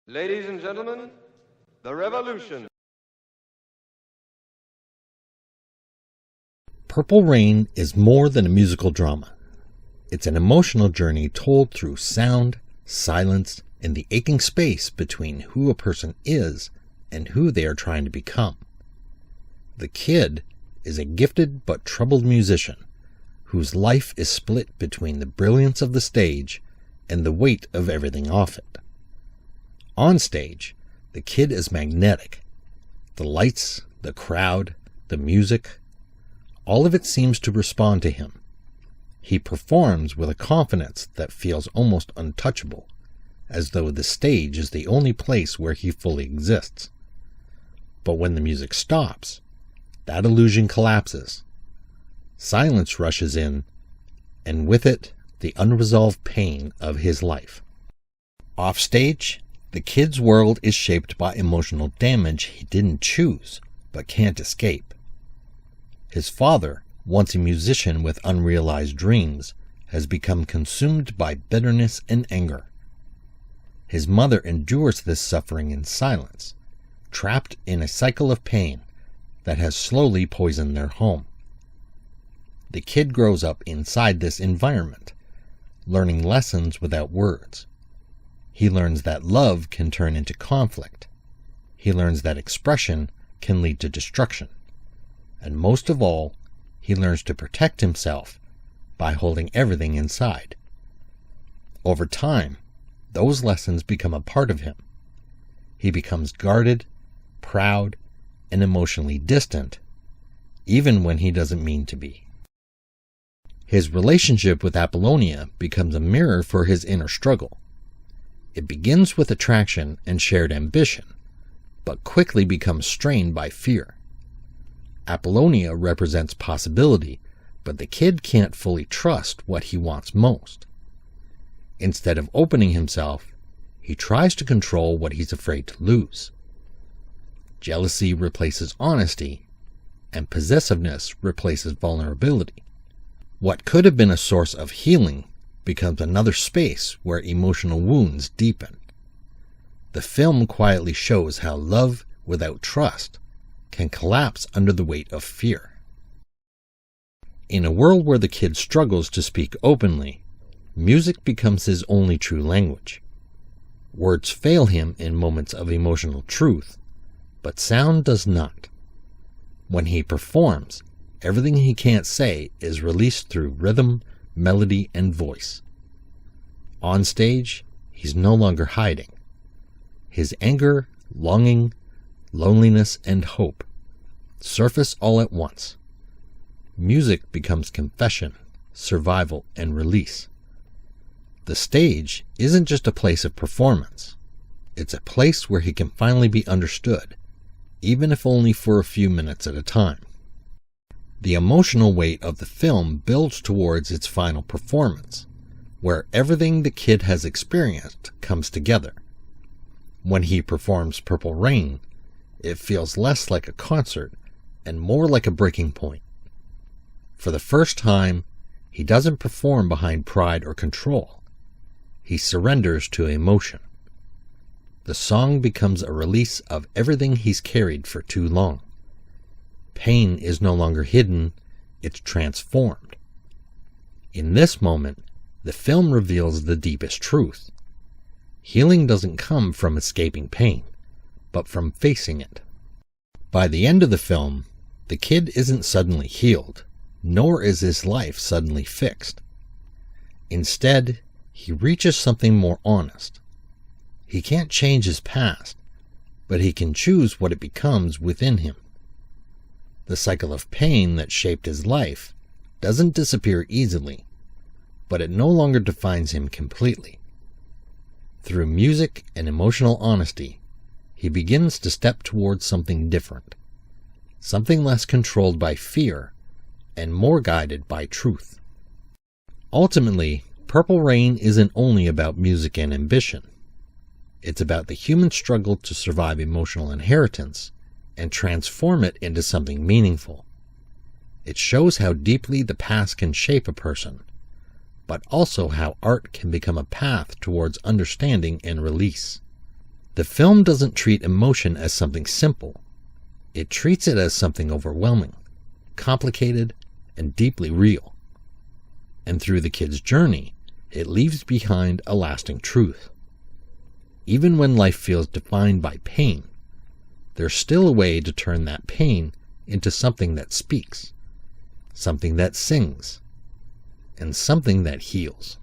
Ladies and gentlemen, the revolution. Purple Rain is more than a musical drama. It's an emotional journey told through sound, silence, and the aching space between who a person is and who they are trying to become. The kid is a gifted but troubled musician whose life is split between the brilliance of the stage and the weight of everything off it. On stage, the kid is magnetic. The lights, the crowd, the music, all of it seems to respond to him. He performs with a confidence that feels almost untouchable, as though the stage is the only place where he fully exists. But when the music stops, that illusion collapses. Silence rushes in, and with it, the unresolved pain of his life. Offstage, the kid's world is shaped by emotional damage he didn't choose, but can't escape. His father, once a musician with unrealized dreams, has become consumed by bitterness and anger. His mother endures this suffering in silence, trapped in a cycle of pain that has slowly poisoned their home. The kid grows up inside this environment, learning lessons without words. He learns that love can turn into conflict. He learns that expression can lead to destruction. And most of all, he learns to protect himself by holding everything inside. Over time, those lessons become a part of him. He becomes guarded, proud, and emotionally distant, even when he doesn't mean to be. His relationship with Apollonia becomes a mirror for his inner struggle. It begins with attraction and shared ambition, but quickly becomes strained by fear. Apollonia represents possibility, but the kid can't fully trust what he wants most. Instead of opening himself, he tries to control what he's afraid to lose. Jealousy replaces honesty, and possessiveness replaces vulnerability. What could have been a source of healing becomes another space where emotional wounds deepen. The film quietly shows how love without trust can collapse under the weight of fear. In a world where the kid struggles to speak openly, music becomes his only true language. Words fail him in moments of emotional truth, but sound does not. When he performs, everything he can't say is released through rhythm, melody, and voice. On stage, he's no longer hiding. His anger, longing, loneliness, and hope surface all at once. Music becomes confession, survival, and release. The stage isn't just a place of performance. It's a place where he can finally be understood, even if only for a few minutes at a time. The emotional weight of the film builds towards its final performance, where everything the kid has experienced comes together. When he performs Purple Rain, it feels less like a concert and more like a breaking point. For the first time, he doesn't perform behind pride or control. He surrenders to emotion. The song becomes a release of everything he's carried for too long. Pain is no longer hidden, it's transformed. In this moment, the film reveals the deepest truth. Healing doesn't come from escaping pain, but from facing it. By the end of the film, the kid isn't suddenly healed, nor is his life suddenly fixed. Instead, he reaches something more honest. He can't change his past, but he can choose what it becomes within him. The cycle of pain that shaped his life doesn't disappear easily, but it no longer defines him completely. Through music and emotional honesty, he begins to step towards something different, something less controlled by fear and more guided by truth. Ultimately, Purple Rain isn't only about music and ambition. It's about the human struggle to survive emotional inheritance and transform it into something meaningful. It shows how deeply the past can shape a person, but also how art can become a path towards understanding and release. The film doesn't treat emotion as something simple. It treats it as something overwhelming, complicated, and deeply real. And through the kid's journey, it leaves behind a lasting truth. Even when life feels defined by pain, there's still a way to turn that pain into something that speaks, something that sings, and something that heals.